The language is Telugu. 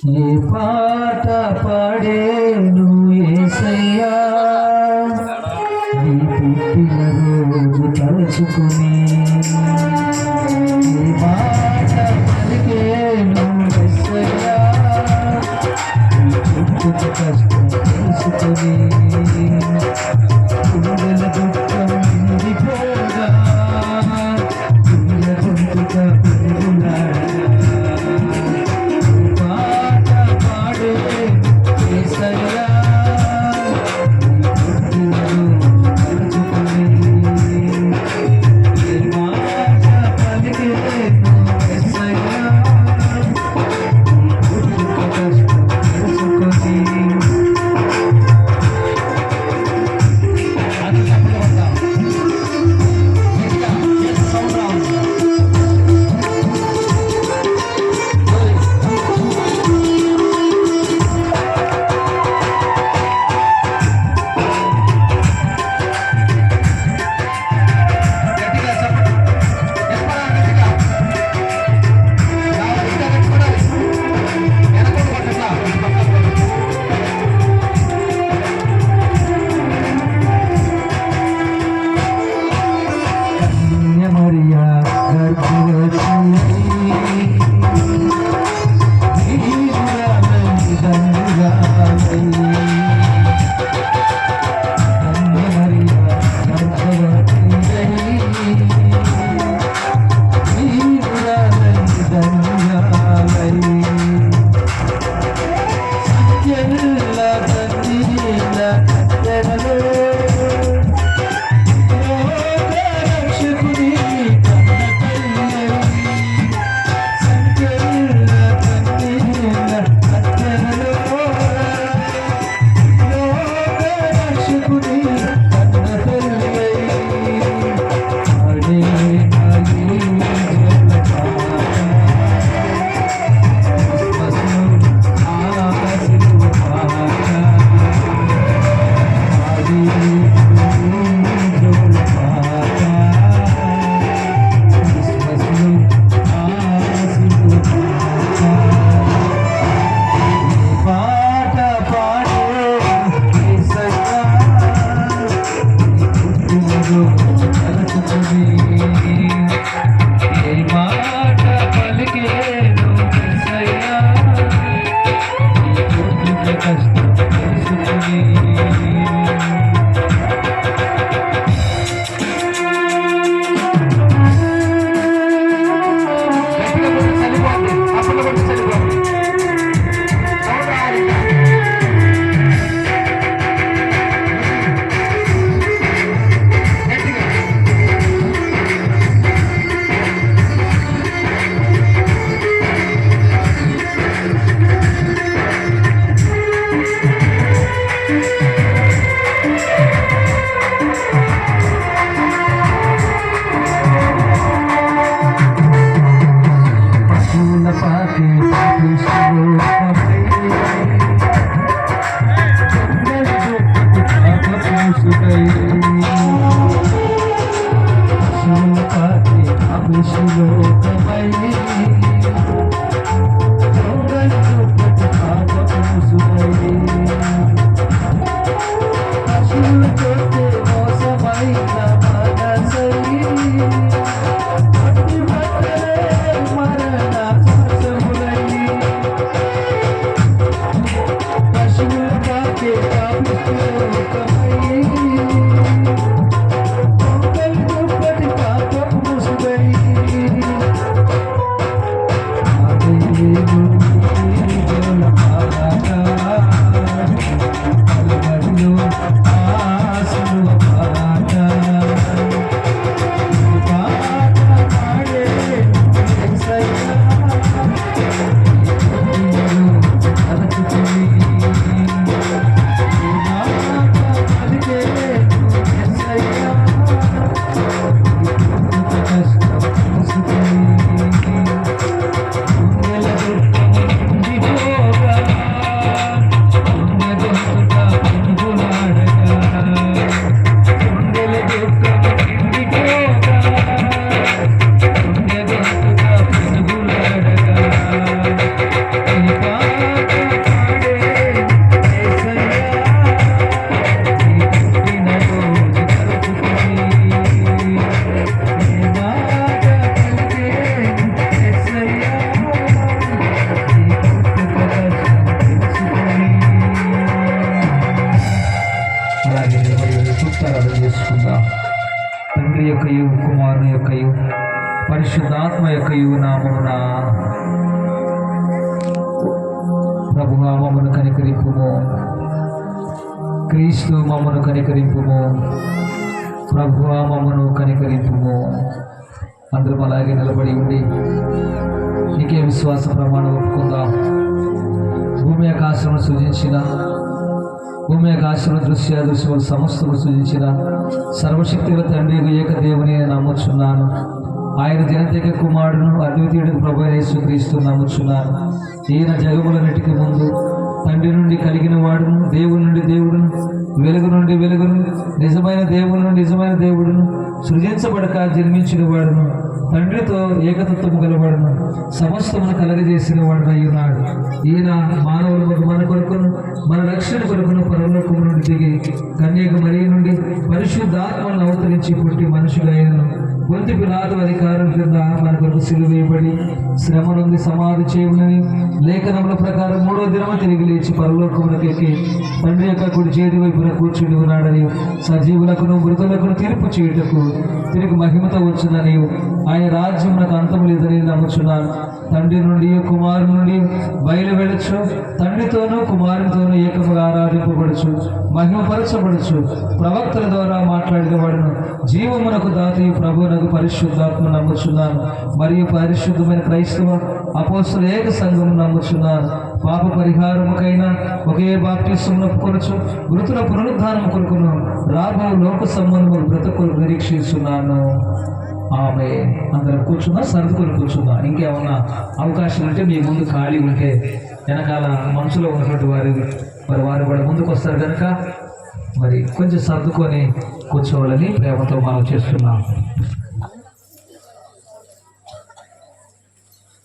ఏ పాట పాడేను యేసయ్యా నీ పుట్టిన రోజు తలుచుకుని ఏ పాట పలికేను యేసయ్యా నీ పుట్టిన కష్టం తెలుసుకుని గుండెల దుఃఖం నిండిపోగా గుండెల గొంతుగా యొక్కయు కుమారుని యొక్కయు పరిశుద్ధాత్మ యొక్కయు నామమున ప్రభువా మమ్మను కనికరింపుము. క్రీస్తు మమ్మను కనికరింపుము. ప్రభువా మమ్మను కనికరింపుము. అందరం అలాగే నిలబడి ఉండి నీకే విశ్వాస ప్రమాణం ఒప్పుకుందాం. భూమి ఆకాశమును సృజించిన, భూమి ఆకాశమును దృశ్య దృశ్యములు సమస్తము సృజించిన సర్వశక్తిగల తండ్రి ఏక దేవుని నేను నమ్ముచున్నాను. ఆయన జనతేక కుమారుడును అద్వితీయుడు ప్రభు యేసుక్రీస్తు నమ్ముచున్నాను. ఈయన జగములన్నిటికీ ముందు తండ్రి నుండి కలిగిన వాడును, దేవుని నుండి దేవుడును, వెలుగు నుండి వెలుగును, నిజమైన దేవుడును నిజమైన దేవుడును, సృజించబడక జన్మించిన వాడును, తండ్రితో ఏకతత్వము గలవాడును, సమస్తమును కలగజేసిన వాడునై ఉన్నాడు. ఈయన మానవులు మన కొరకును మన రక్షణ కొరకును పరలోకము నుండి దిగి కన్యక మరియ నుండి పరిశుద్ధాత్మను అవతరించి పుట్టి మనుషులు అయినను పొంతి పిలాతు అధికారం క్రింద మన కొరకు సిలువ వేయబడి శ్రమ నుండి సమాధి చేయమని లేఖనముల ప్రకారం 3వ దినము తిరిగి లేచి పరలోకములకు ఎక్కి తండ్రి యొక్క కుడి చేతి వైపున కూర్చుని ఉన్నాడని సజీవులకును మృతులకును తీర్పు చేయుటకు తిరిగి మహిమతో వచ్చునని ఆయన రాజ్యం నాకు అంతము లేదని నమ్ముచున్నాను. తండ్రి నుండి కుమారుని నుండి బయలు వెళ్ళచ్చు, తండ్రితోనూ కుమారునితోనూ ఏకముగా ఆరాధింపబడుచు మహిమపరచబడుచు ప్రవక్తల ద్వారా మాట్లాడిన వాడును జీవమునకు దాతయు ప్రభువునకు పరిశుద్ధాత్మ నమ్ముచున్నాను. మరియు పరిశుద్ధమైన క్రైస్తవ అపోస్తల ఏక సంఘము నమ్ముచున్నాను. పాప పరిహారముకైనా ఒకే బాప్టిస్మము ఒప్పుకొనచ్చు మృతుల పునరుద్ధానము కొరకును రాబో లోక సంబంధములు బ్రతుకులు నిరీక్షిస్తున్నాను. ఆమె అందరం కూర్చున్నా, సర్దుకొని కూర్చున్నా. ఇంకేమన్నా అవకాశం ఉంటే మీ ముందు ఖాళీ ఉంటే వెనకాల మనసులో ఉన్నటువంటి వారు కూడా ముందుకు వస్తారు కనుక మరి కొంచెం సర్దుకొని కూర్చోవాలని ప్రేమతో మనం చేస్తున్నాం.